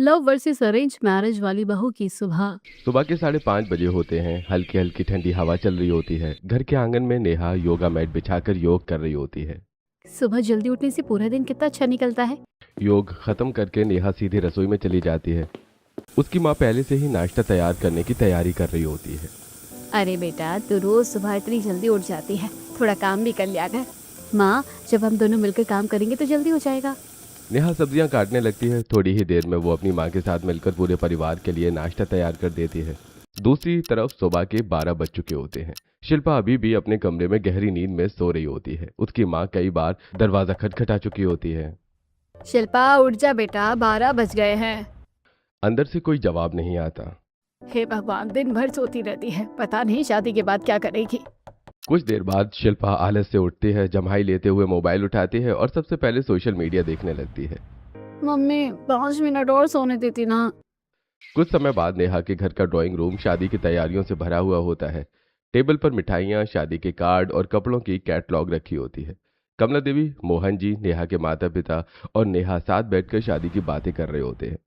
Love versus arrange marriage वाली बहू की सुबह। सुबह के 5:30 बजे होते हैं। हल्की हल्की ठंडी हवा चल रही होती है। घर के आंगन में नेहा योगा मैट बिछाकर योग कर रही होती है। सुबह जल्दी उठने से पूरा दिन कितना अच्छा निकलता है। योग खत्म करके नेहा सीधे रसोई में चली जाती है। उसकी माँ पहले से ही नाश्ता तैयार करने की तैयारी कर रही होती है। अरे बेटा, तू रोज सुबह इतनी जल्दी उठ जाती है, थोड़ा काम भी कर लिया कर। माँ, जब हम दोनों मिलकर काम करेंगे तो जल्दी हो जाएगा। नेहा सब्जियां काटने लगती है। थोड़ी ही देर में वो अपनी माँ के साथ मिलकर पूरे परिवार के लिए नाश्ता तैयार कर देती है। दूसरी तरफ सुबह के 12 बज चुके होते हैं। शिल्पा अभी भी अपने कमरे में गहरी नींद में सो रही होती है। उसकी माँ कई बार दरवाजा खटखटा चुकी होती है। शिल्पा उठ जा बेटा, 12 बज गए हैं। अंदर से कोई जवाब नहीं आता। हे भगवान, दिन भर सोती रहती है, पता नहीं शादी के बाद क्या करेगी। कुछ देर बाद शिल्पा आलस से उठती है, जम्हाई लेते हुए मोबाइल उठाती है और सबसे पहले सोशल मीडिया देखने लगती है। मम्मी, 5 मिनट और सोने देती ना। कुछ समय बाद नेहा के घर का ड्राइंग रूम शादी की तैयारियों से भरा हुआ होता है। टेबल पर मिठाइयाँ, शादी के कार्ड और कपड़ों की कैटलॉग रखी होती है। कमला देवी, मोहन जी, नेहा के माता पिता और नेहा साथ बैठकर शादी की बातें कर रहे होते हैं।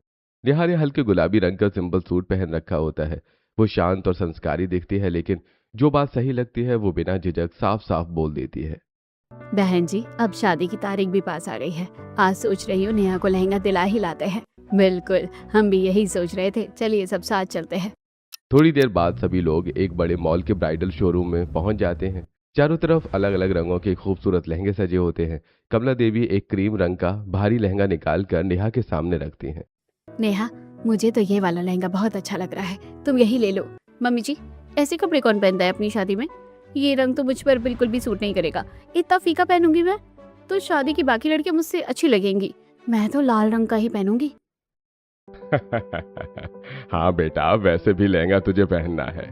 नेहा ने हल्के गुलाबी रंग का सिंपल सूट पहन रखा होता है। वो शांत और संस्कारी दिखती है, लेकिन जो बात सही लगती है वो बिना झिझक साफ साफ बोल देती है। बहन जी, अब शादी की तारीख भी पास आ रही है। आज सोच रही हूँ नेहा को लहंगा दिला ही लाते हैं। बिल्कुल, हम भी यही सोच रहे थे। चलिए सब साथ चलते हैं। थोड़ी देर बाद सभी लोग एक बड़े मॉल के ब्राइडल शोरूम में पहुंच जाते हैं। चारों तरफ अलग अलग रंगों के खूबसूरत लहंगे सजे होते हैं। कमला देवी एक क्रीम रंग का भारी लहंगा निकाल कर नेहा के सामने रखती हैं। नेहा, मुझे तो ये वाला लहंगा बहुत अच्छा लग रहा है, तुम यही ले लो। मम्मी जी, ऐसे कपड़े कौन पहनता है अपनी शादी में? ये रंग तो मुझ पर बिल्कुल भी सूट नहीं करेगा। इतना फीका पहनूंगी मैं तो शादी की बाकी लड़कियां मुझसे अच्छी लगेंगी। मैं तो लाल रंग का ही पहनूंगी। हाँ बेटा, वैसे भी लहंगा तुझे पहनना है।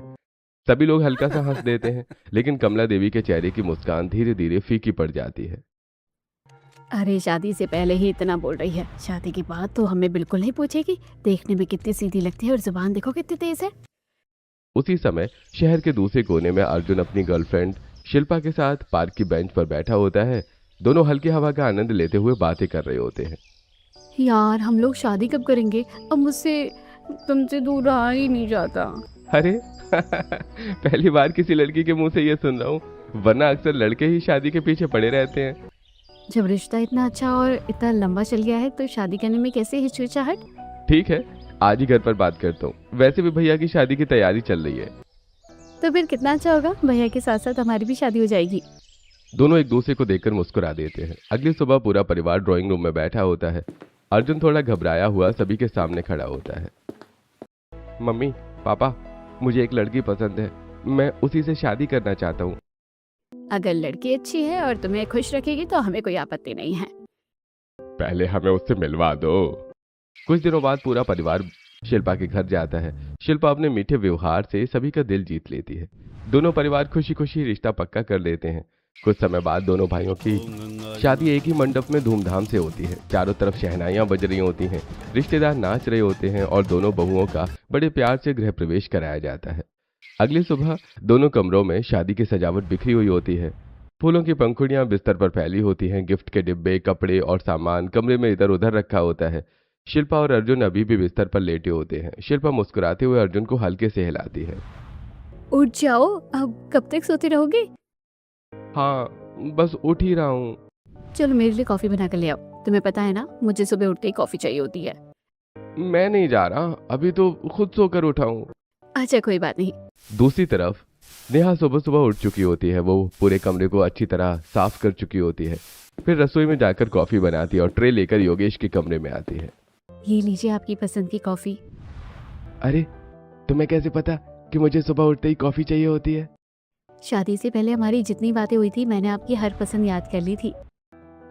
सभी लोग हल्का सा हंस देते हैं, लेकिन कमला देवी के चेहरे की मुस्कान धीरे धीरे फीकी पड़ जाती है। अरे, शादी से पहले ही इतना बोल रही है, शादी के बाद तो हमें बिल्कुल नहीं पूछेगी। देखने में कितनी सीधी लगती है और जुबान देखो कितनी तेज है। उसी समय शहर के दूसरे कोने में अर्जुन अपनी गर्लफ्रेंड शिल्पा के साथ पार्क की बेंच पर बैठा होता है। दोनों हल्की हवा का आनंद लेते हुए बातें कर रहे होते हैं। यार, हम लोग शादी कब करेंगे? अब मुझसे तुमसे दूर रहा ही नहीं जाता। अरे पहली बार किसी लड़की के मुंह से ये सुन रहा हूँ, वरना अक्सर लड़के ही शादी के पीछे पड़े रहते हैं। जब रिश्ता इतना अच्छा और इतना लंबा चल गया है तो शादी करने में कैसे हिचकिचाहट? ठीक है, आज ही घर पर बात करता हूँ। वैसे भी भैया की शादी की तैयारी चल रही है। तो फिर कितना अच्छा होगा, भैया के साथ साथ हमारी भी शादी हो जाएगी। दोनों एक दूसरे को देखकर मुस्कुरा देते हैं। अगली सुबह पूरा परिवार ड्राइंग रूम में बैठा होता है। अर्जुन थोड़ा घबराया हुआ सभी के सामने खड़ा होता है। मम्मी, पापा, मुझे एक लड़की पसंद है। मैं उसी से शादी करना चाहता हूँ। अगर लड़की अच्छी है और तुम्हें खुश रखेगी तो हमें कोई आपत्ति नहीं है। पहले हमें उससे मिलवा दो। कुछ दिनों बाद पूरा परिवार शिल्पा के घर जाता है। शिल्पा अपने मीठे व्यवहार से सभी का दिल जीत लेती है। दोनों परिवार खुशी खुशी रिश्ता पक्का कर लेते हैं। कुछ समय बाद दोनों भाइयों की शादी एक ही मंडप में धूमधाम से होती है। चारों तरफ शहनाइयां बज रही होती हैं, रिश्तेदार नाच रहे होते हैं और दोनों बहुओं का बड़े प्यार से गृह प्रवेश कराया जाता है। अगली सुबह दोनों कमरों में शादी की सजावट बिखरी हुई होती है। फूलों की पंखुड़ियां बिस्तर पर फैली होती हैं। गिफ्ट के डिब्बे, कपड़े और सामान कमरे में इधर उधर रखा होता है। शिल्पा और अर्जुन अभी भी बिस्तर पर लेटे होते हैं। शिल्पा मुस्कुराते हुए अर्जुन को हल्के से हिलाती है। उठ जाओ, अब कब तक सोती रहोगे? हाँ, बस उठ ही रहा हूँ। चलो मेरे लिए कॉफी बना कर ले आओ। तुम्हें पता है ना, मुझे सुबह उठते ही कॉफी चाहिए होती है। मैं नहीं जा रहा, अभी तो खुद सोकर उठा हूँ। अच्छा, कोई बात नहीं। दूसरी तरफ नेहा सुबह सुबह उठ चुकी होती है। वो पूरे कमरे को अच्छी तरह साफ कर चुकी होती है। फिर रसोई में जाकर कॉफी बनाती है और ट्रे लेकर योगेश के कमरे में आती है। ये लीजिए आपकी पसंद की कॉफी। अरे, तुम्हें कैसे पता कि मुझे सुबह उठते ही कॉफी चाहिए होती है? शादी से पहले हमारी जितनी बातें हुई थी, मैंने आपकी हर पसंद याद कर ली थी।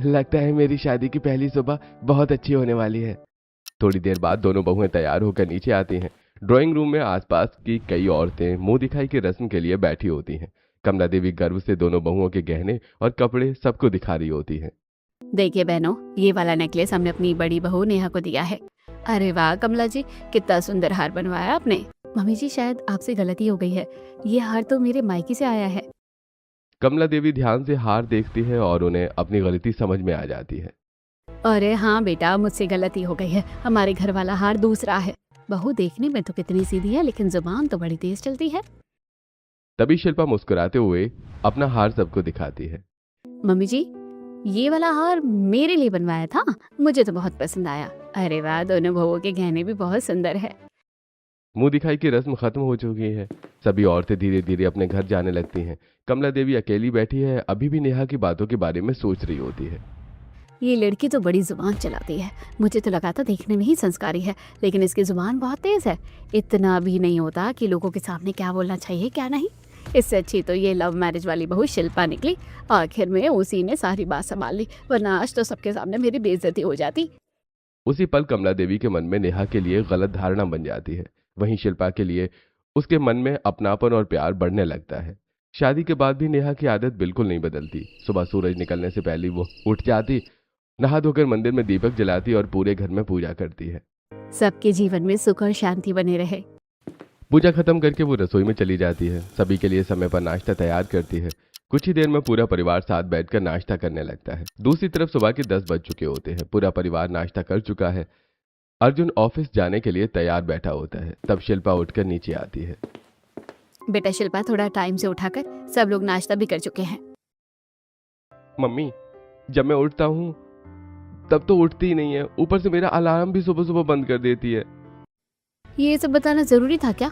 लगता है मेरी शादी की पहली सुबह बहुत अच्छी होने वाली है। थोड़ी देर बाद दोनों बहुएं तैयार होकर नीचे आती हैं। ड्राइंग रूम में आसपास की कई औरतें मुंह दिखाई की रस्म के लिए बैठी होती हैं। कमला देवी गर्व से दोनों बहुओं के गहने और कपड़े सबको दिखा रही होती हैं। देखिए बहनों, ये वाला नेकलेस हमने अपनी बड़ी बहू नेहा को दिया है। अरे वाह कमला जी, कितना सुंदर हार बनवाया आपने। मम्मी जी, शायद आपसे गलती हो गई है, ये हार तो मेरे मायके से आया है। कमला देवी ध्यान से हार देखती है और उन्हें अपनी गलती समझ में आ जाती है। अरे हाँ बेटा, मुझसे गलती हो गई है। हमारे घर वाला हार दूसरा है। बहू देखने में तो कितनी सीधी है, लेकिन जुबान तो बड़ी तेज चलती है। तभी शिल्पा मुस्कुराते हुए अपना हार सबको दिखाती है। मम्मी जी, ये वाला हार मेरे लिए बनवाया था, मुझे तो बहुत पसंद आया। अरे वाह, दोनों बहुओं के गहने भी बहुत सुंदर है। मुंह दिखाई की रस्म खत्म हो चुकी है। सभी औरतें धीरे धीरे अपने घर जाने लगती हैं। कमला देवी अकेली बैठी है, अभी भी नेहा की बातों के बारे में सोच रही होती है। ये लड़की तो बड़ी जुबान चलाती है। मुझे तो लगा था देखने में ही संस्कारी है, लेकिन इसकी जुबान बहुत तेज है। इतना भी नहीं होता कि लोगों के सामने क्या बोलना चाहिए क्या नहीं। इससे अच्छी तो ये लव मैरिज वाली बहू शिल्पा निकली। आखिर में उसी ने सारी बात संभाल ली, वरना आज तो सबके सामने मेरी बेइज्जती हो जाती। उसी पल कमला देवी के मन में नेहा के लिए गलत धारणा बन जाती है। वहीं शिल्पा के लिए उसके मन में अपनापन और प्यार बढ़ने लगता है। शादी के बाद भी नेहा की आदत बिल्कुल नहीं बदलती। सुबह सूरज निकलने से पहले वो उठ जाती, नहा धोकर मंदिर में दीपक जलाती और पूरे घर में पूजा करती है। सबके जीवन में सुख और शांति बने रहे। पूजा खत्म करके वो रसोई में चली जाती है। सभी के लिए समय पर नाश्ता तैयार करती है। कुछ ही देर में पूरा परिवार साथ बैठकर नाश्ता करने लगता है। दूसरी तरफ सुबह के 10 बज चुके होते हैं। पूरा परिवार नाश्ता कर चुका है। अर्जुन ऑफिस जाने के लिए तैयार बैठा होता है। तब शिल्पा उठकर नीचे आती है। बेटा शिल्पा, थोड़ा टाइम से उठाकर, सब लोग नाश्ता भी कर चुके हैं। मम्मी, जब मैं उठता हूँ तब तो उठती ही नहीं है, ऊपर से मेरा अलार्म भी सुबह सुबह बंद कर देती है। ये सब बताना जरूरी था क्या?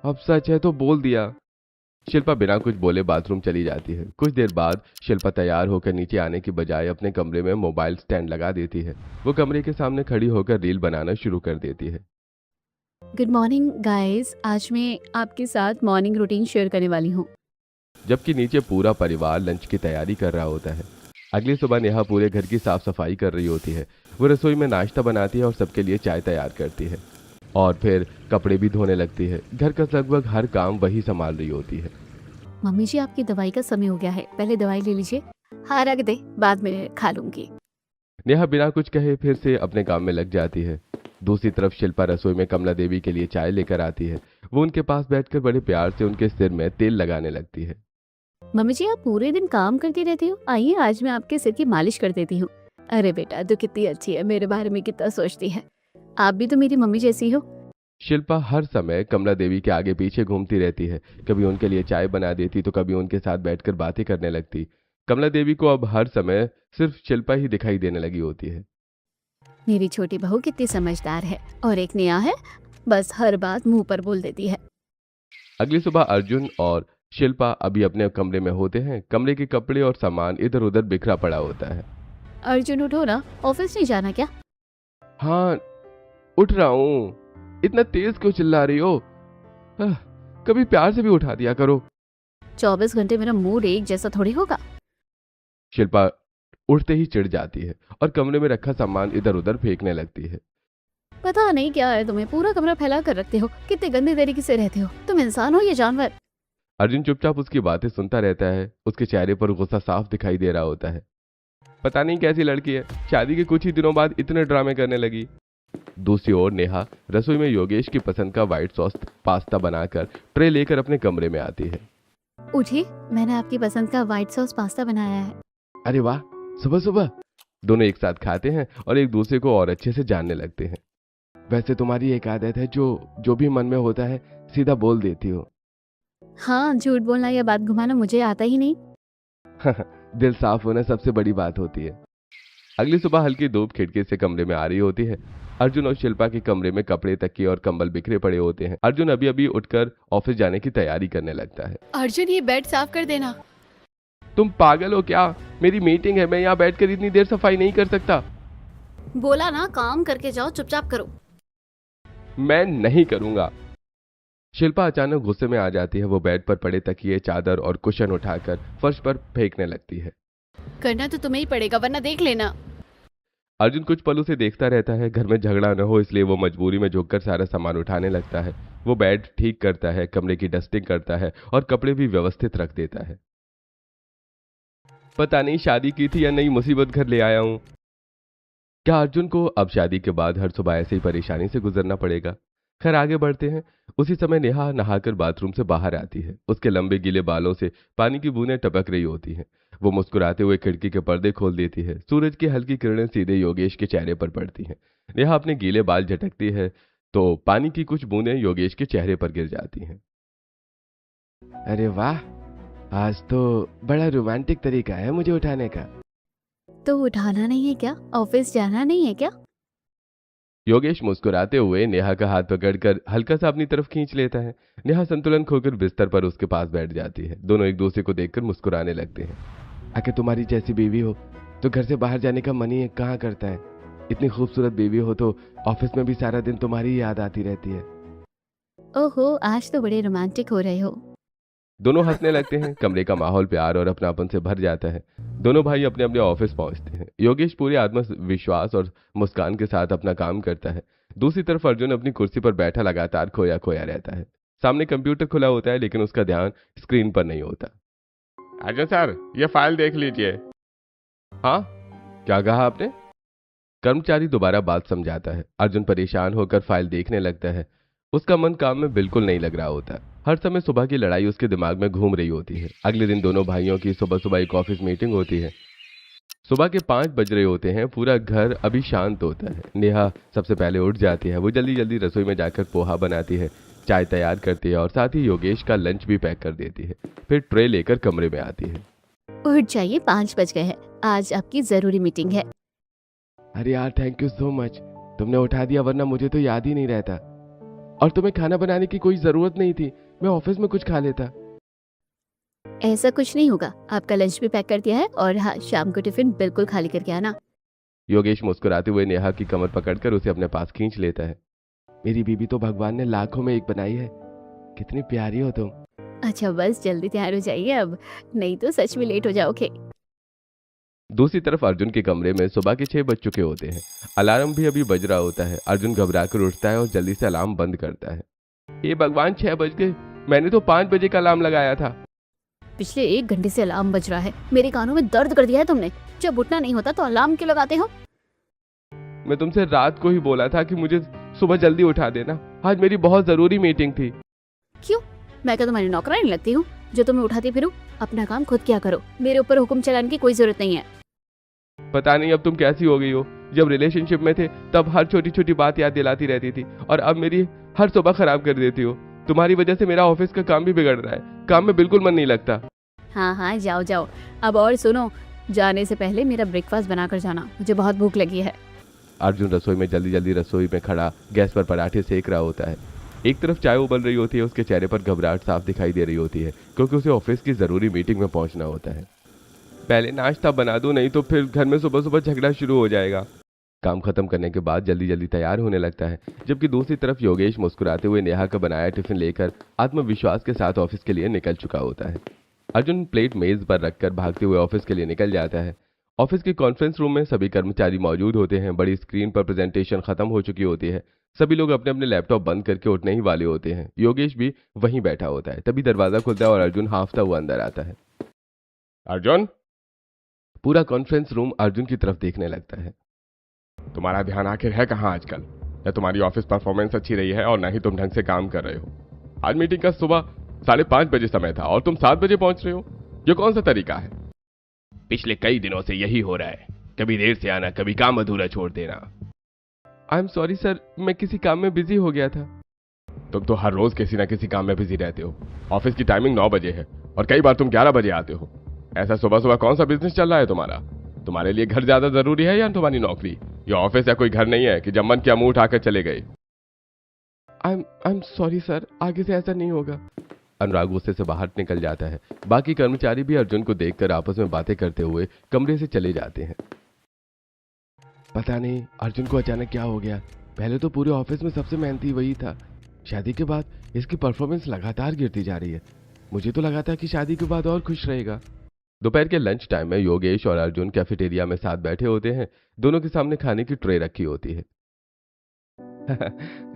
अब सच है तो बोल दिया। शिल्पा बिना कुछ बोले बाथरूम चली जाती है। कुछ देर बाद शिल्पा तैयार होकर नीचे आने की बजाय अपने कमरे में मोबाइल स्टैंड लगा देती है। वो कमरे के सामने खड़ी होकर रील बनाना शुरू कर देती है। गुड मॉर्निंग गाइस, आज मैं आपके साथ मॉर्निंग रूटीन शेयर करने वाली हूँ। जबकि नीचे पूरा परिवार लंच की तैयारी कर रहा होता है। अगली सुबह नेहा पूरे घर की साफ सफाई कर रही होती है। वो रसोई में नाश्ता बनाती है और सबके लिए चाय तैयार करती है और फिर कपड़े भी धोने लगती है। घर का लगभग हर काम वही संभाल रही होती है। मम्मी जी, आपकी दवाई का समय हो गया है, पहले दवाई ले लीजिए। हाँ रख दे, बाद में खा लूंगी। नेहा बिना कुछ कहे फिर से अपने काम में लग जाती है। दूसरी तरफ शिल्पा रसोई में कमला देवी के लिए चाय लेकर आती है। वो उनके पास बैठकर बड़े प्यार से उनके सिर में तेल लगाने लगती है। मम्मी जी, आप पूरे दिन काम करती रहती हो, आइए आज मैं आपके सिर की मालिश कर देती हूँ। अरे बेटा, तू कितनी अच्छी है, मेरे बारे में कितना सोचती है। आप भी तो मेरी मम्मी जैसी हो। शिल्पा हर समय कमला देवी के आगे पीछे घूमती रहती है। कभी उनके लिए चाय बना देती तो कभी उनके साथ बैठकर बातें करने लगती। कमला देवी को अब हर समय सिर्फ शिल्पा ही दिखाई देने लगी होती है। मेरी छोटी बहू कितनी समझदार है, और एक नेहा है, बस हर बात मुंह पर बोल देती है। अगली सुबह अर्जुन और शिल्पा अभी अपने कमरे में होते हैं। कमरे के कपड़े और सामान इधर उधर बिखरा पड़ा होता है। अर्जुन उठो ना, ऑफिस नहीं जाना क्या? हाँ, उठ रहा हूँ। इतना तेज क्यों चिल्ला रही हो? कभी प्यार से भी उठा दिया करो। 24 घंटे मेरा मूड एक जैसा थोड़ी होगा। शिल्पा उठते ही चिढ़ जाती है और कमरे में रखा सामान इधर उधर फेंकने लगती है। पता नहीं क्या है तुम्हें, पूरा कमरा फैला कर रखते हो, कितने गंदे तरीके से रहते हो। तुम इंसान हो या जानवर? अर्जुन चुपचाप उसकी बातें सुनता रहता है। उसके चेहरे पर गुस्सा साफ दिखाई दे रहा होता है। पता नहीं कैसी लड़की है, शादी के कुछ ही दिनों बाद इतने ड्रामे करने लगी। दूसरी ओर नेहा रसोई में योगेश की पसंद का व्हाइट सॉस पास्ता बनाकर ट्रे लेकर अपने कमरे में आती है। उठिए, मैंने आपकी पसंद का व्हाइट सॉस पास्ता बनाया है। अरे वाह, सुबह सुबह। दोनों एक साथ खाते हैं और एक दूसरे को और अच्छे से जानने लगते हैं। वैसे तुम्हारी एक आदत है, जो भी मन में होता है सीधा बोल देती हो। हाँ, झूठ बोलना या बात घुमाना मुझे आता ही नहीं। दिल साफ होना सबसे बड़ी बात होती है। अगली सुबह हल्की धूप खिड़की से कमरे में आ रही होती है। अर्जुन और शिल्पा के कमरे में कपड़े, तकिए और कंबल बिखरे पड़े होते हैं। अर्जुन अभी अभी उठकर ऑफिस जाने की तैयारी करने लगता है। अर्जुन, ये बेड साफ कर देना। तुम पागल हो क्या? मेरी मीटिंग है, मैं यहाँ बैठकर इतनी देर सफाई नहीं कर सकता। बोला ना, काम करके जाओ, चुपचाप करो। मैं नहीं करूंगा। शिल्पा अचानक गुस्से में आ जाती है। वो बेड पर पड़े तकिए, चादर और कुशन उठाकर फर्श पर फेंकने लगती है। करना तो तुम्हें ही पड़ेगा, वरना देख लेना। अर्जुन कुछ पल उसे देखता रहता है। घर में झगड़ा न हो इसलिए वो मजबूरी में झुककर सारा सामान उठाने लगता है। वो बेड ठीक करता है, कमरे की डस्टिंग करता है और कपड़े भी व्यवस्थित रख देता है। पता नहीं शादी की थी या नई मुसीबत घर ले आया हूं। क्या अर्जुन को अब शादी के बाद हर सुबह ऐसे ही परेशानी से गुजरना पड़ेगा? खैर, आगे बढ़ते हैं। उसी समय नेहा नहाकर बाथरूम से बाहर आती है। उसके लंबे गीले बालों से पानी की बूंदें टपक रही होती हैं। वो मुस्कुराते हुए खिड़की के पर्दे खोल देती है। सूरज की हल्की किरणें सीधे योगेश के चेहरे पर पड़ती हैं। नेहा अपने गीले बाल झटकती है तो पानी की कुछ बूंदें योगेश के चेहरे पर गिर जाती हैं। अरे वाह, आज तो बड़ा रोमांटिक तरीका है मुझे उठाने का। तो उठाना नहीं है क्या? ऑफिस जाना नहीं है क्या? योगेश मुस्कुराते हुए नेहा का हाथ पकड़कर हल्का सा अपनी तरफ खींच लेता है। नेहा संतुलन खोकर बिस्तर पर उसके पास बैठ जाती है। दोनों एक दूसरे को देखकर मुस्कुराने लगते हैं। आखिर तुम्हारी जैसी बीवी हो तो घर से बाहर जाने का मन ही कहाँ करता है। इतनी खूबसूरत बीवी हो तो ऑफिस में भी सारा दिन तुम्हारी ही याद आती रहती है। ओहो, आज तो बड़े रोमांटिक हो रहे हो। दोनों हंसने लगते हैं। कमरे का माहौल प्यार और अपनापन से भर जाता है। दोनों भाई अपने अपने ऑफिस पहुंचते हैं। योगेश पूरे आत्मविश्वास और मुस्कान के साथ अपना काम करता है। दूसरी तरफ अर्जुन अपनी कुर्सी पर बैठा लगातार खोया खोया रहता है। सामने कंप्यूटर खुला होता है लेकिन उसका ध्यान स्क्रीन पर नहीं होता। अर्जुन सर, ये फाइल देख लीजिए। हाँ, क्या कहा आपने? कर्मचारी दोबारा बात समझाता है। अर्जुन परेशान होकर फाइल देखने लगता है। उसका मन काम में बिल्कुल नहीं लग रहा होता। हर समय सुबह की लड़ाई उसके दिमाग में घूम रही होती है। अगले दिन दोनों भाइयों की सुबह सुबह एक ऑफिस मीटिंग होती है। सुबह के 5 बज रहे होते हैं। पूरा घर अभी शांत होता है। नेहा सबसे पहले उठ जाती है। वो जल्दी जल्दी रसोई में जाकर पोहा बनाती है, चाय तैयार करती है और साथ ही योगेश का लंच भी पैक कर देती है। फिर ट्रे लेकर कमरे में आती है। उठ जाइए, 5 बज गए हैं। आज आपकी जरूरी मीटिंग है। अरे यार, थैंक यू सो मच। तुमने उठा दिया, वरना मुझे तो याद ही नहीं रहता। और तुम्हें खाना बनाने की कोई जरूरत नहीं थी, मैं ऑफिस में कुछ खा लेता। ऐसा कुछ नहीं होगा, आपका लंच भी पैक कर दिया है और हाँ, शाम को टिफिन बिल्कुल खाली करके आना। योगेश मुस्कुराते हुए नेहा की कमर पकड़कर उसे अपने पास खींच लेता है। मेरी बीबी तो भगवान ने लाखों में एक बनाई है। कितनी प्यारी हो तुम। अच्छा, बस जल्दी तैयार हो जाइए अब, नहीं तो सच में लेट हो जाओगे। दूसरी तरफ अर्जुन के कमरे में सुबह के 6 बज चुके होते हैं। अलार्म भी अभी बज रहा होता है। अर्जुन घबराकर उठता है और जल्दी से अलार्म बंद करता है। ये भगवान, 6 बज गए। मैंने तो 5 बजे का अलार्म लगाया था। पिछले 1 घंटे से अलार्म बज रहा है। मेरे कानों में दर्द कर दिया है तुमने। जब उठना नहीं होता तो अलार्म क्यों लगाते हो? मैं तुमसे रात को ही बोला था कि मुझे सुबह जल्दी उठा देना। आज मेरी बहुत जरूरी मीटिंग थी। क्यों? मैं क्या तुम्हारी नौकरानी लगती हूँ जो तुम्हें उठाती फिरूं? अपना काम खुद किया करो, मेरे ऊपर हुक्म चलाने की कोई जरूरत नहीं है। पता नहीं अब तुम कैसी हो गई हो। जब रिलेशनशिप में थे तब हर छोटी छोटी बात याद दिलाती रहती थी और अब मेरी हर सुबह खराब कर देती हो। तुम्हारी वजह से मेरा ऑफिस का काम भी बिगड़ रहा है। काम में बिल्कुल मन नहीं लगता। हाँ हाँ, जाओ जाओ। अब और सुनो, जाने से पहले मेरा ब्रेकफास्ट बनाकर जाना, मुझे बहुत भूख लगी है। अर्जुन रसोई में जल्दी जल्दी रसोई में खड़ा गैस पर पराठे सेक रहा होता है। एक तरफ चाय उबल रही होती है, उसके चेहरे पर घबराहट साफ दिखाई दे रही होती है क्योंकि उसे ऑफिस की जरूरी मीटिंग में पहुंचना होता है। पहले नाश्ता बना दो, नहीं तो फिर घर में सुबह सुबह झगड़ा शुरू हो जाएगा। काम खत्म करने के बाद जल्दी जल्दी तैयार होने लगता है, जबकि दूसरी तरफ योगेश मुस्कुराते हुए नेहा का बनाया टिफिन लेकर आत्मविश्वास के साथ ऑफिस के लिए निकल चुका होता है। अर्जुन प्लेट मेज पर रखकर भागते हुए ऑफिस के लिए निकल जाता है। ऑफिस के कॉन्फ्रेंस रूम में सभी कर्मचारी मौजूद होते हैं। बड़ी स्क्रीन पर प्रेजेंटेशन खत्म हो चुकी होती है। सभी लोग अपने अपने लैपटॉप बंद करके उठने ही वाले होते हैं। योगेश भी वहीं बैठा होता है। तभी दरवाजा खुलता है और अर्जुन हांफता हुआ अंदर आता है। अर्जुन! पूरा कॉन्फ्रेंस रूम अर्जुन की तरफ देखने लगता है। तुम्हारा ध्यान आखिर है कहाँ आजकल? या तुम्हारी ऑफिस परफॉर्मेंस अच्छी रही है और ना ही तुम ढंग से काम कर रहे हो। आज मीटिंग का सुबह 5:30 बजे समय था और तुम 7 बजे पहुंच रहे हो। ये कौन सा तरीका है? पिछले कई दिनों से यही हो रहा है। कभी देर से आना, कभी काम अधूरा छोड़ देना। आई एम सॉरी सर, मैं किसी काम में बिजी हो गया था। तुम तो हर रोज किसी ना किसी काम में बिजी रहते हो। ऑफिस की टाइमिंग 9 बजे है और कई बार तुम 11 बजे आते हो। ऐसा सुबह सुबह कौन सा बिजनेस चल रहा है तुम्हारा? तुम्हारे लिए घर ज्यादा जरूरी है या तुम्हारी नौकरी? ये ऑफिस या कोई घर नहीं है कि जब मन किया मुंह उठाकर चले गए। आई एम सॉरी सर, आगे से ऐसा नहीं होगा। अनुराग गुस्से से बाहर निकल जाता है। बाकी कर्मचारी भी अर्जुन को देखकर आपस में बातें करते हुए कमरे से चले जाते हैं। पता नहीं अर्जुन को अचानक क्या हो गया। पहले तो पूरे ऑफिस में सबसे मेहनती वही था। शादी के बाद इसकी परफॉर्मेंस लगातार गिरती जा रही है। मुझे तो लगा था कि शादी के बाद और खुश रहेगा। दोपहर के लंच टाइम में योगेश और अर्जुन कैफेटेरिया में साथ बैठे होते हैं। दोनों के सामने खाने की ट्रे रखी होती है।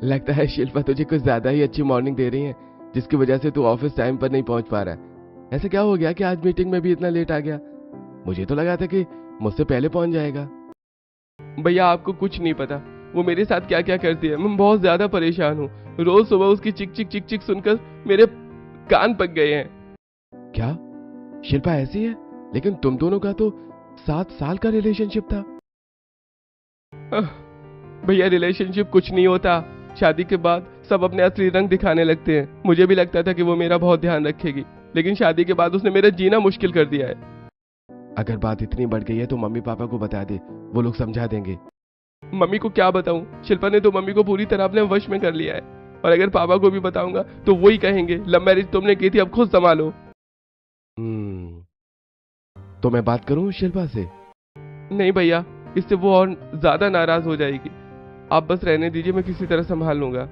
लगता है शिल्पा तुझे कुछ ज्यादा ही अच्छी मॉर्निंग दे रही है, जिसकी वजह से तू ऑफिस टाइम पर नहीं पहुंच पा रहा है। ऐसा क्या हो गया कि आज मीटिंग में भी इतना लेट आ गया? मुझे तो लगा था कि मुझसे पहले पहुंच जाएगा। भैया आपको कुछ नहीं पता वो मेरे साथ क्या क्या करती है। मैं बहुत ज्यादा परेशान हूँ। रोज सुबह उसकी चिक चिक चिक चिक सुनकर मेरे कान पक गए हैं। क्या शिल्पा ऐसी है? लेकिन तुम दोनों का तो 7 साल का रिलेशनशिप था। आह, भैया रिलेशनशिप कुछ नहीं होता। शादी के बाद सब अपने असली रंग दिखाने लगते हैं। मुझे भी लगता था कि वो मेरा बहुत ध्यान रखेगी, लेकिन शादी के बाद उसने मेरा जीना मुश्किल कर दिया है। अगर बात इतनी बढ़ गई है तो मम्मी पापा को बता दे, वो लोग समझा देंगे। मम्मी को क्या बताऊं? शिल्पा ने तो मम्मी को पूरी तरह अपने वश में कर लिया है, और अगर पापा को भी बताऊंगा तो वही कहेंगे लव मैरिज तुमने की थी, अब खुद संभालो। तो मैं बात करूं शिल्पा से? नहीं भैया, इससे वो और ज्यादा नाराज हो जाएगी। आप बस रहने दीजिए, मैं किसी तरह संभाल लूंगा।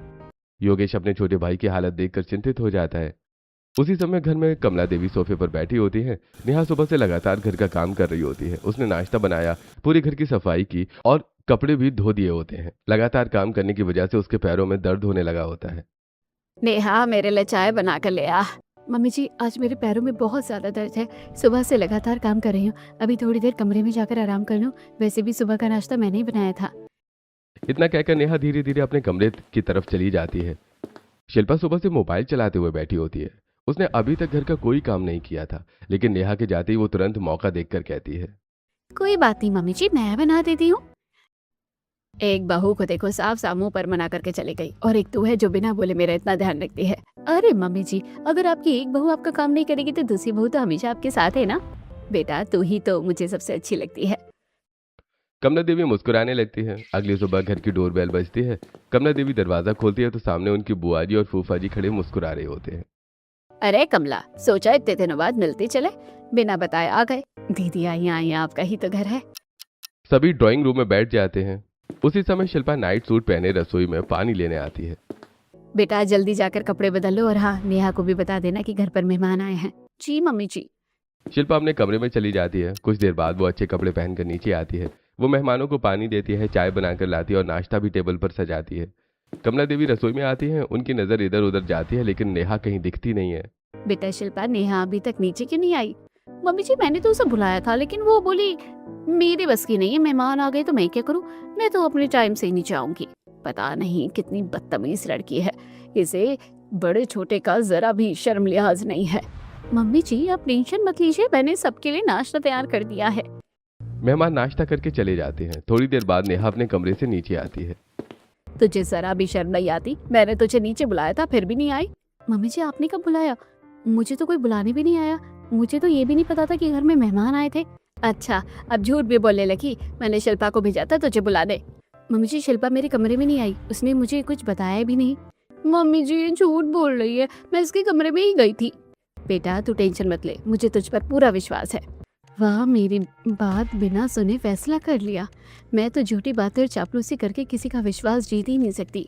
योगेश अपने छोटे भाई की हालत देखकर चिंतित हो जाता है। उसी समय घर में कमला देवी सोफे पर बैठी होती है। नेहा सुबह से लगातार घर का काम कर रही होती है। उसने नाश्ता बनाया, पूरे घर की सफाई की और कपड़े भी धो दिए होते हैं। लगातार काम करने की वजह से उसके पैरों में दर्द होने लगा होता है। नेहा मेरे लिए चाय बना कर ले आ। मम्मी जी आज मेरे पैरों में बहुत ज्यादा दर्द है, सुबह से लगातार काम कर रही हूँ। अभी थोड़ी देर कमरे में जाकर आराम कर लूँ। वैसे भी सुबह का नाश्ता मैंने ही बनाया था। इतना कहकर नेहा धीरे धीरे अपने कमरे की तरफ चली जाती है। शिल्पा सुबह से मोबाइल चलाते हुए बैठी होती है। उसने अभी तक घर का कोई काम नहीं किया था, लेकिन नेहा के जाते ही वो तुरंत मौका देखकर कहती है, कोई बात नहीं मम्मी जी, मैं बना देती हूँ। एक बहू को देखो साफ साफ मुंह पर मना करके चली गई, और एक तू है जो बिना बोले मेरा इतना ध्यान रखती है। अरे मम्मी जी, अगर आपकी एक बहू आपका काम नहीं करेगी तो दूसरी बहू तो हमेशा आपके साथ है ना। बेटा तू ही तो मुझे सबसे अच्छी लगती है। कमला देवी मुस्कुराने लगती है। अगली सुबह घर की डोरबेल बजती है। कमला देवी दरवाजा खोलती है तो सामने उनकी बुआ जी और फूफा जी खड़े मुस्कुरा रहे होते हैं। अरे कमला, सोचा इतने दिनों बाद मिलते चले, बिना बताए आ गए। दीदी आई आई, आपका ही तो घर है। सभी ड्राइंग रूम में बैठ जाते हैं। उसी समय शिल्पा नाइट सूट पहने रसोई में पानी लेने आती है। बेटा जल्दी जाकर कपड़े बदल लो, और हाँ नेहा को भी बता देना कि घर पर मेहमान आए हैं। जी मम्मी जी। शिल्पा अपने कमरे में चली जाती है। कुछ देर बाद वो अच्छे कपड़े पहनकर नीचे आती है। वो मेहमानों को पानी देती है, चाय बनाकर लाती है और नाश्ता भी टेबल पर सजाती है। कमला देवी रसोई में आती है। उनकी नजर इधर उधर जाती है, लेकिन नेहा कहीं दिखती नहीं है। बेटा शिल्पा, नेहा अभी तक नीचे क्यों नहीं आई? मम्मी जी मैंने तो उसे बुलाया था, लेकिन वो बोली मेरे बस की नहीं है, मेहमान आ गए तो मैं क्या करूं, मैं तो अपने टाइम से ही नीचे आऊंगी। पता नहीं कितनी बदतमीज लड़की है, इसे बड़े छोटे का जरा भी शर्म लिहाज नहीं है। मम्मी जी आप टेंशन मत लीजिए, मैंने सबके लिए नाश्ता तैयार कर दिया है। मेहमान नाश्ता करके चले जाते हैं। थोड़ी देर बाद नेहा अपने कमरे से नीचे आती है। तुझे जरा भी शर्म नहीं आती? मैंने तुझे नीचे बुलाया था फिर भी नहीं आई। मम्मी जी आपने कब बुलाया? मुझे तो कोई बुलाने भी नहीं आया। मुझे तो ये भी नहीं पता था कि घर में मेहमान आए थे। अच्छा अब झूठ भी बोलने लगी, मैंने शिल्पा को भेजा था तुझे बुलाने। मम्मी जी शिल्पा मेरे कमरे में नहीं आई, उसने मुझे कुछ बताया भी नहीं। मम्मी जी ये झूठ बोल रही है, मैं इसके कमरे में ही गई थी। बेटा तू टेंशन मत ले, मुझे तुझ पर पूरा विश्वास है। वाह, मेरी बात बिना सुने फैसला कर लिया। मैं तो झूठी बातें और चापलूसी करके किसी का विश्वास जीत ही नहीं सकती।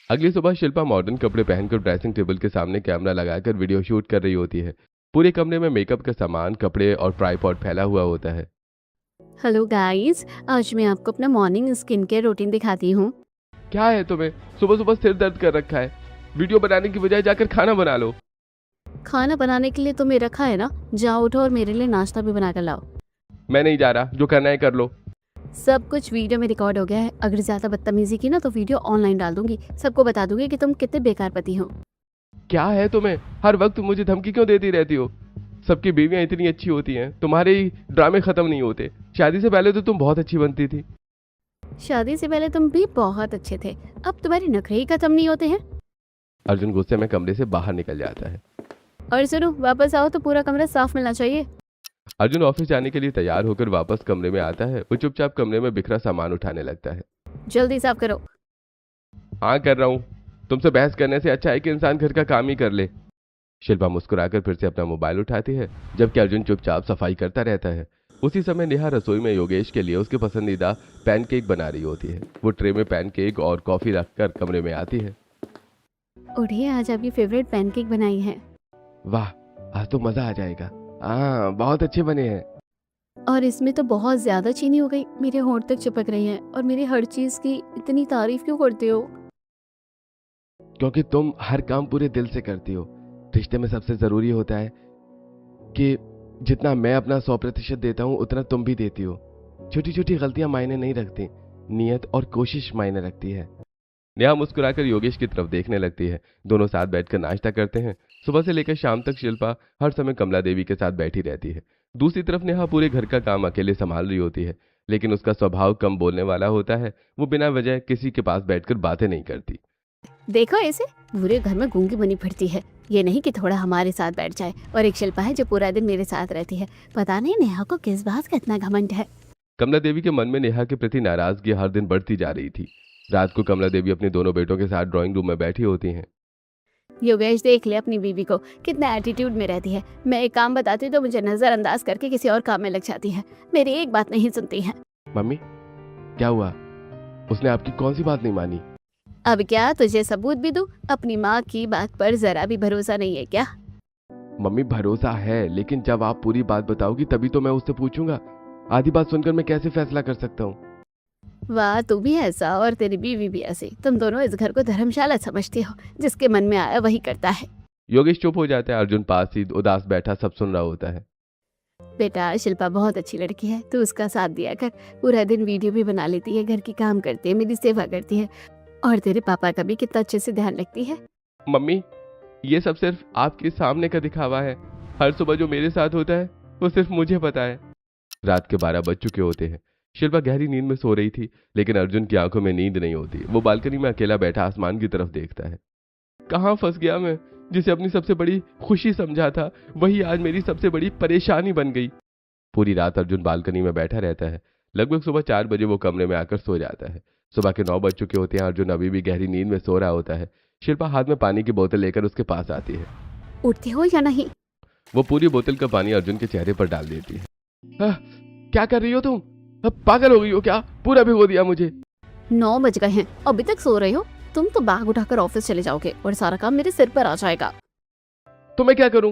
अगली सुबह शिल्पा मॉडर्न कपड़े पहनकर ड्रेसिंग टेबल के सामने कैमरा लगाकर वीडियो शूट कर रही होती है। पूरे कमरे में मेकअप का सामान, कपड़े और ट्राइपॉड फैला हुआ होता है। हेलो गाइस, आज मैं आपको अपना मॉर्निंग स्किन केयर रूटीन दिखाती हूँ। क्या है तुम्हें? सुबह सुबह सिर दर्द कर रखा है। वीडियो बनाने की बजाय जाकर खाना बना लो। खाना बनाने के लिए तुम्हें रखा है ना, जाओ उठो और मेरे लिए नाश्ता भी बना कर लाओ। मैं नहीं जा रहा, जो करना है कर लो। सब कुछ वीडियो में रिकॉर्ड हो गया है, अगर ज्यादा बदतमीजी की ना तो वीडियो ऑनलाइन डाल दूंगी, सबको बता दूंगी कि तुम कितने बेकार पति हो। क्या है तुम्हें? हर वक्त मुझे धमकी क्यों देती रहती हो? सबकी बीवियां इतनी अच्छी होती हैं, तुम्हारे ही ड्रामे खत्म नहीं होते। शादी से पहले तो तुम बहुत अच्छी बनती थी। शादी से पहले तुम भी बहुत अच्छे थे, अब तुम्हारे नखरे ही खत्म नहीं होते हैं। अर्जुन गुस्से में कमरे से बाहर निकल जाता है। और सुनो, वापस आओ तो पूरा कमरा साफ मिलना चाहिए। अर्जुन ऑफिस जाने के लिए तैयार होकर वापस कमरे में आता है। वो चुपचाप कमरे में बिखरा सामान उठाने लगता है। जल्दी साफ करो। हाँ कर रहा हूँ। तुमसे बहस करने से अच्छा है कि इंसान घर का काम ही कर ले। शिल्पा मुस्कुराकर फिर से अपना मोबाइल उठाती है, जबकि अर्जुन चुपचाप सफाई करता रहता है। उसी समय नेहा रसोई में योगेश के लिए उसके पसंदीदा पैनकेक बना रही होती है। वो ट्रे में पैनकेक और कॉफी रखकर कमरे में आती है। उठिए, आज आपकी फेवरेट पैनकेक बनाई है। वाह, आज तो मजा आ जाएगा। हाँ बहुत अच्छे बने हैं। और इसमें तो बहुत ज्यादा चीनी हो गई, मेरे होंठ तक चिपक रही है। और मेरी हर चीज की इतनी तारीफ क्यों करते हो? क्योंकि तुम हर काम पूरे दिल से करती हो। रिश्ते में सबसे जरूरी होता है कि जितना मैं अपना 100% देता हूँ उतना तुम भी देती हो। छोटी छोटी गलतियां मायने नहीं रखती, नियत और कोशिश मायने रखती है। नेहा मुस्कुराकर योगेश की तरफ देखने लगती है। दोनों साथ बैठकर नाश्ता करते हैं। सुबह से लेकर शाम तक शिल्पा हर समय कमला देवी के साथ बैठी रहती है। दूसरी तरफ नेहा पूरे घर का काम अकेले संभाल रही होती है, लेकिन उसका स्वभाव कम बोलने वाला होता है। वो बिना वजह किसी के पास बैठकर बातें नहीं करती। देखो ऐसे पूरे घर में गूंगी बनी फिरती है। ये नहीं कि थोड़ा हमारे साथ बैठ जाए। और एक शिल्पा है जो पूरा दिन मेरे साथ रहती है। पता नहीं नेहा को किस बात का इतना घमंड है। कमला देवी के मन में नेहा के प्रति नाराजगी हर दिन बढ़ती जा रही थी। रात को कमला देवी अपने दोनों बेटों के साथ ड्राइंग रूम में बैठी होती हैं। योगेश देख ले अपनी बीवी को, कितना एटीट्यूड में रहती है। मैं एक काम बताती हूँ तो मुझे नजरअंदाज करके किसी और काम में लग जाती है। मेरी एक बात नहीं सुनती है। मम्मी क्या हुआ? उसने आपकी कौन सी बात नहीं मानी? अब क्या तुझे सबूत भी दूं? अपनी माँ की बात पर जरा भी भरोसा नहीं है क्या? मम्मी भरोसा है, लेकिन जब आप पूरी बात बताओगी तभी तो मैं उससे पूछूंगा। आधी बात सुनकर मैं कैसे फैसला कर सकता हूँ? वाह, तू भी ऐसा और तेरी बीवी भी ऐसी। तुम दोनों इस घर को धर्मशाला समझती हो। जिसके मन में आया वही करता है। योगेश चुप हो जाता है। अर्जुन पास ही उदास बैठा सब सुन रहा होता है। बेटा शिल्पा बहुत अच्छी लड़की है, तू उसका साथ दिया कर। पूरा दिन वीडियो भी बना लेती है, घर की काम करती है, मेरी सेवा करती है और तेरे पापा का भी कितना अच्छे से ध्यान रखती है। मम्मी ये सब सिर्फ आपके सामने का दिखावा है। हर सुबह जो मेरे साथ होता है वो सिर्फ मुझे पता है। रात के 12 बज चुके होते हैं। शिल्पा गहरी नींद में सो रही थी, लेकिन अर्जुन की आंखों में नींद नहीं होती। वो बालकनी में अकेला बैठा आसमान की तरफ देखता है। कहाँ फंस गया मैं? जिसे अपनी सबसे बड़ी खुशी समझा था वही आज मेरी सबसे बड़ी परेशानी बन गई। पूरी रात अर्जुन बालकनी में बैठा रहता है। लगभग सुबह 4 बजे वो कमरे में आकर सो जाता है। सुबह के 9 बज चुके होते हैं। अर्जुन अभी भी गहरी नींद में सो रहा होता है। शिल्पा हाथ में पानी की बोतल लेकर उसके पास आती है। उठते हो या नहीं? वो पूरी बोतल का पानी अर्जुन के चेहरे पर डाल देती है। क्या कर रही हो तुम? अब पागल हो गई हो क्या? पूरा भिगो दिया मुझे। 9 बज गए हैं, अभी तक सो रहे हो? तुम तो बैग उठाकर ऑफिस चले जाओगे और सारा काम मेरे सिर पर आ जाएगा। तो मैं क्या करूं?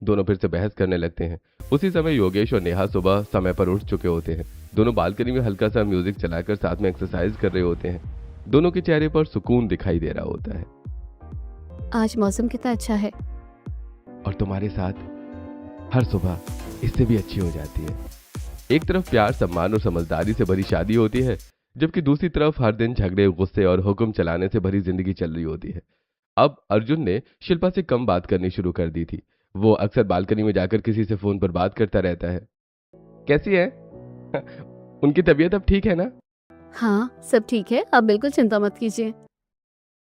दोनों फिर से बहस करने लगते हैं। उसी समय योगेश और नेहा सुबह समय पर उठ चुके होते हैं। दोनों बालकनी में हल्का सा म्यूजिक चलाकर साथ में एक्सरसाइज कर रहे होते हैं। दोनों के चेहरे पर सुकून दिखाई दे रहा होता है। आज मौसम कितना अच्छा है। और तुम्हारे साथ हर सुबह इससे भी अच्छी हो जाती है। एक तरफ प्यार, सम्मान और समझदारी से भरी शादी होती है, जबकि दूसरी तरफ हर दिन झगड़े, गुस्से और हुक्म चलाने से भरी जिंदगी चल रही होती है। अब अर्जुन ने शिल्पा से कम बात करनी शुरू कर दी थी। वो अक्सर बालकनी में जाकर किसी से फोन पर बात करता रहता है। कैसी है? उनकी तबीयत अब ठीक है ना? हाँ सब ठीक है, आप बिल्कुल चिंता मत कीजिए।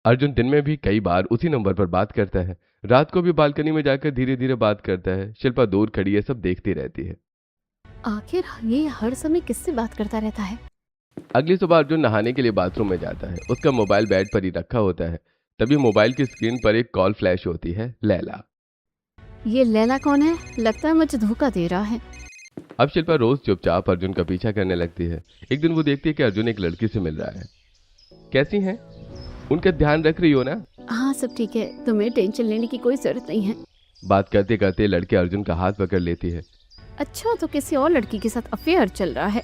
अर्जुन दिन में भी कई बार उसी नंबर पर बात करता है। रात को भी बालकनी में जाकर धीरे धीरे बात करता है। शिल्पा दूर खड़ी है, सब देखती रहती है। आखिर ये हर समय किससे बात करता रहता है? अगली सुबह अर्जुन नहाने के लिए बाथरूम में जाता है। उसका मोबाइल बेड पर ही रखा होता है। तभी मोबाइल की स्क्रीन पर एक कॉल फ्लैश होती है। लैला। ये लैला कौन है? लगता है मुझे धोखा दे रहा है। अब शिल्पा रोज चुपचाप अर्जुन का पीछा करने लगती है। एक दिन वो देखती है कि अर्जुन एक लड़की से मिल रहा है। कैसी हैं? उनका ध्यान रख रही हो ना? हाँ सब ठीक है, तुम्हें टेंशन लेने की कोई जरूरत नहीं है। बात करते करते लड़की अर्जुन का हाथ पकड़ लेती है। अच्छा, तो किसी और लड़की के साथ अफेयर चल रहा है।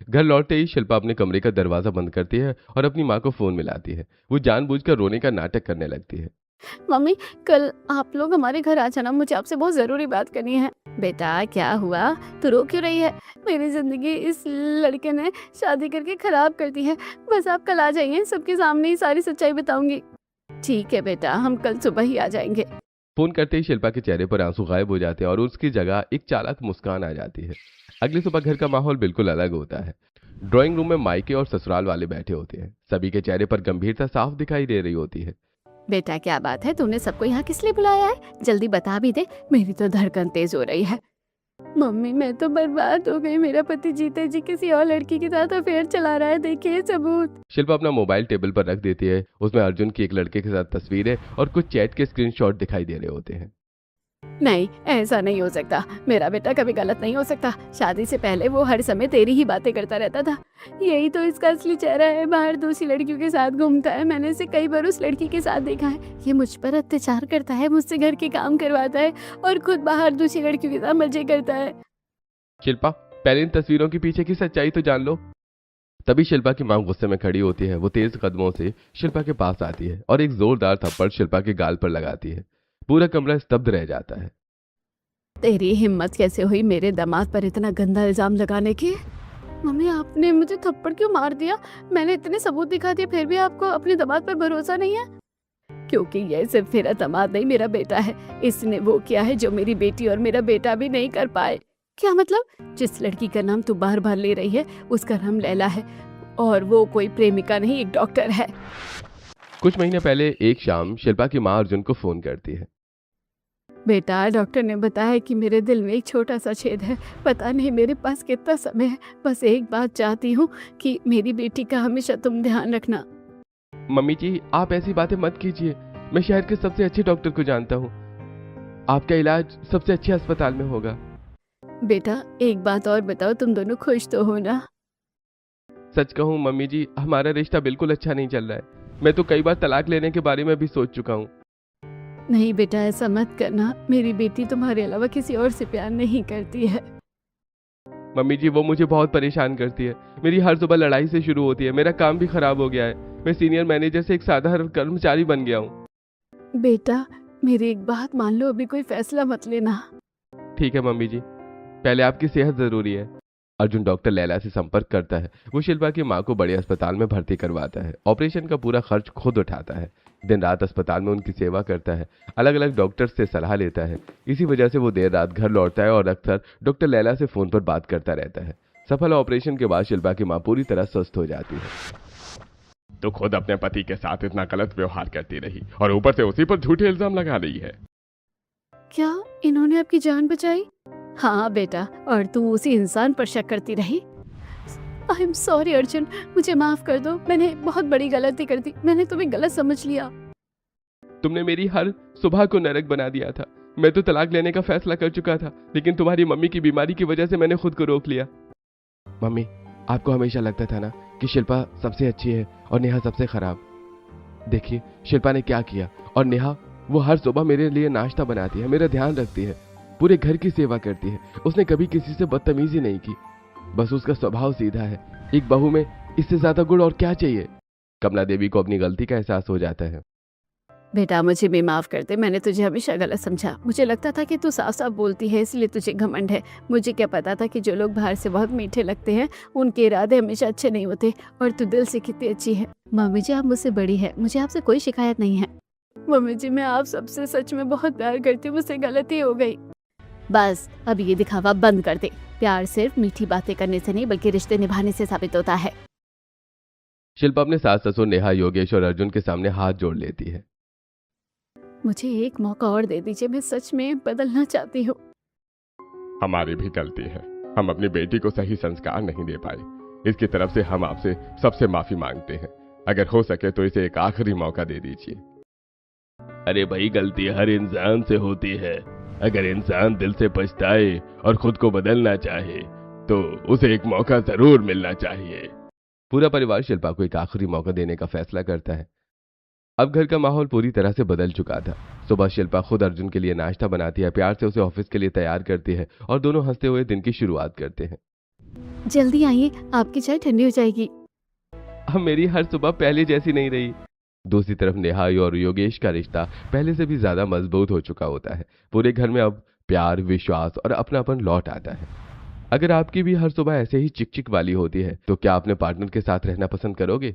घर लौटते ही शिल्पा अपने कमरे का दरवाजा बंद करती है और अपनी माँ को फोन मिलाती है। वो जानबूझकर रोने का नाटक करने लगती है। मम्मी कल आप लोग हमारे घर आ जाना, मुझे आपसे बहुत जरूरी बात करनी है। बेटा क्या हुआ, तू रो क्यों रही है? मेरी जिंदगी इस लड़के ने शादी करके खराब कर दी है। बस आप कल आ जाइए, सबके सामने ही सारी सच्चाई बताऊंगी। ठीक है बेटा, हम कल सुबह ही आ जाएंगे। फोन करते ही शिल्पा के चेहरे पर आंसू गायब हो जाते हैं और उसकी जगह एक चालाक मुस्कान आ जाती है। अगली सुबह घर का माहौल बिल्कुल अलग होता है। ड्राइंग रूम में मायके और ससुराल वाले बैठे होते हैं। सभी के चेहरे पर गंभीरता साफ दिखाई दे रही होती है। बेटा क्या बात है, तूने सबको यहाँ किस लिए बुलाया है? जल्दी बता भी दे, मेरी तो धड़कन तेज हो रही है। मम्मी मैं तो बर्बाद हो गई। मेरा पति जीते जी किसी और लड़की के साथ अफेयर चला रहा है, देखिए सबूत। शिल्पा अपना मोबाइल टेबल पर रख देती है। उसमें अर्जुन की एक लड़के के साथ तस्वीर है और कुछ चैट के स्क्रीनशॉट दिखाई दे रहे होते हैं। नहीं, ऐसा नहीं हो सकता। मेरा बेटा कभी गलत नहीं हो सकता। शादी से पहले वो हर समय तेरी ही बातें करता रहता था। यही तो इसका असली चेहरा है। बाहर दूसरी लड़कियों के साथ घूमता है। मैंने इसे कई बार उस लड़की के साथ देखा है। ये मुझ पर अत्याचार करता है, मुझसे घर के काम करवाता है और खुद बाहर दूसरी लड़कियों के साथ मजे करता है। शिल्पा पहले इन तस्वीरों के पीछे की सच्चाई तो जान लो। तभी शिल्पा की मां गुस्से में खड़ी होती है। वो तेज कदमों से शिल्पा के पास आती है और एक जोरदार थप्पड़ शिल्पा के गाल पर लगाती है। पूरा कमरा स्तब्ध रह जाता है। तेरी हिम्मत कैसे हुई मेरे दामाद पर इतना गंदा इल्जाम लगाने की? मम्मी आपने मुझे थप्पड़ क्यों मार दिया? मैंने इतने सबूत दिखा दिए, फिर भी आपको अपने दामाद पर भरोसा नहीं है? क्योंकि ये सिर्फ मेरा दामाद नहीं, मेरा बेटा है। इसने वो किया है जो मेरी बेटी और मेरा बेटा भी नहीं कर पाए। क्या मतलब? जिस लड़की का नाम तू बार बार ले रही है उसका नाम लैला है, और वो कोई प्रेमिका नहीं, एक डॉक्टर है। कुछ महीने पहले एक शाम शिल्पा की माँ अर्जुन को फोन करती है। बेटा, डॉक्टर ने बताया कि मेरे दिल में एक छोटा सा छेद है। पता नहीं मेरे पास कितना समय है। बस एक बात चाहती हूँ कि मेरी बेटी का हमेशा तुम ध्यान रखना। मम्मी जी, आप ऐसी बातें मत कीजिए। मैं शहर के सबसे अच्छे डॉक्टर को जानता हूँ। आपका इलाज सबसे अच्छे अस्पताल में होगा। बेटा, एक बात और बताओ, तुम दोनों खुश तो हो ना? सच कहूँ मम्मी जी, हमारा रिश्ता बिल्कुल अच्छा नहीं चल रहा है। मैं तो कई बार तलाक लेने के बारे में भी सोच चुका हूँ। नहीं बेटा, ऐसा मत करना। मेरी बेटी तुम्हारे अलावा किसी और से प्यार नहीं करती है। मम्मी जी, वो मुझे बहुत परेशान करती है। मेरी हर सुबह लड़ाई से शुरू होती है। मेरा काम भी खराब हो गया है। मैं सीनियर मैनेजर से एक साधारण कर्मचारी बन गया हूँ। बेटा, मेरी एक बात मान लो, अभी कोई फैसला मत लेना। ठीक है मम्मी जी, पहले आपकी सेहत जरूरी है। अर्जुन डॉक्टर लैला से संपर्क करता है। वो शिल्पा की माँ को बड़े अस्पताल में भर्ती करवाता है। ऑपरेशन का पूरा खर्च खुद उठाता है। दिन रात अस्पताल में उनकी सेवा करता है। अलग अलग डॉक्टर्स से सलाह लेता है। इसी वजह से वो देर रात घर लौटता है और अक्सर डॉक्टर लैला से फोन पर बात करता रहता है। सफल ऑपरेशन के बाद शिल्पा की माँ पूरी तरह स्वस्थ हो जाती है। तो खुद अपने पति के साथ इतना गलत व्यवहार करती रही और ऊपर से उसी पर झूठे इल्जाम लगा रही है। क्या इन्होंने आपकी जान बचाई? हाँ बेटा, और तू उसी इंसान पर शक करती रही। आई एम सॉरी अर्जुन, मुझे माफ कर दो। मैंने बहुत बड़ी गलती कर दी। मैंने तुम्हें गलत समझ लिया। तुमने मेरी हर सुबह को नरक बना दिया था। मैं तो तलाक लेने का फैसला कर चुका था, लेकिन तुम्हारी मम्मी की बीमारी की वजह से मैंने खुद को रोक लिया। मम्मी, आपको हमेशा लगता था ना कि शिल्पा सबसे अच्छी है और नेहा सबसे खराब। देखिए शिल्पा ने क्या किया। और नेहा, वो हर सुबह मेरे लिए नाश्ता बनाती है, मेरा ध्यान रखती है, पूरे घर की सेवा करती है। उसने कभी किसी से बदतमीजी नहीं की। बस उसका स्वभाव सीधा है। एक बहू में इससे ज्यादा गुण और क्या चाहिए। कमला देवी को अपनी गलती का एहसास हो जाता है। बेटा, मुझे भी माफ कर दे। मैंने तुझे हमेशा गलत समझा। मुझे लगता था कि तू साफ साफ बोलती है, इसलिए तुझे घमंड है। मुझे क्या पता था कि जो लोग बाहर से बहुत मीठे लगते हैं उनके इरादे हमेशा अच्छे नहीं होते। और तू दिल से कितनी अच्छी है। मम्मी जी, आप मुझसे बड़ी है, मुझे आपसे कोई शिकायत नहीं है। मम्मी जी, मैं आप सबसे सच में बहुत प्यार करती हूँ। मुझसे गलती हो गई। बस अब ये दिखावा बंद कर दे। प्यार सिर्फ मीठी बातें करने से नहीं बल्कि रिश्ते निभाने से साबित होता है। शिल्पा अपने सास ससुर नेहा, योगेश और अर्जुन के सामने हाथ जोड़ लेती है। मुझे एक मौका और दे दीजिए। मैं सच में बदलना चाहती हूँ। हमारी भी गलती है। हम अपनी बेटी को सही संस्कार नहीं दे पाए। इसकी तरफ से हम आपसे सबसे माफी मांगते हैं। अगर हो सके तो इसे एक आखिरी मौका दे दीजिए। अरे भाई, गलती हर इंसान से होती है। अगर इंसान दिल से पछताए और खुद को बदलना चाहे तो उसे एक मौका जरूर मिलना चाहिए। पूरा परिवार शिल्पा को एक आखिरी मौका देने का फैसला करता है। अब घर का माहौल पूरी तरह से बदल चुका था। सुबह शिल्पा खुद अर्जुन के लिए नाश्ता बनाती है, प्यार से उसे ऑफिस के लिए तैयार करती है और दोनों हंसते हुए दिन की शुरुआत करते हैं। जल्दी आइए, आपकी चाय ठंडी हो जाएगी। अब मेरी हर सुबह पहले जैसी नहीं रही। दूसरी तरफ नेहा और योगेश का रिश्ता पहले से भी ज्यादा मजबूत हो चुका होता है। पूरे घर में अब प्यार, विश्वास और अपनापन लौट आता है। अगर आपकी भी हर सुबह ऐसे ही चिकचिक वाली होती है तो क्या अपने पार्टनर के साथ रहना पसंद करोगे?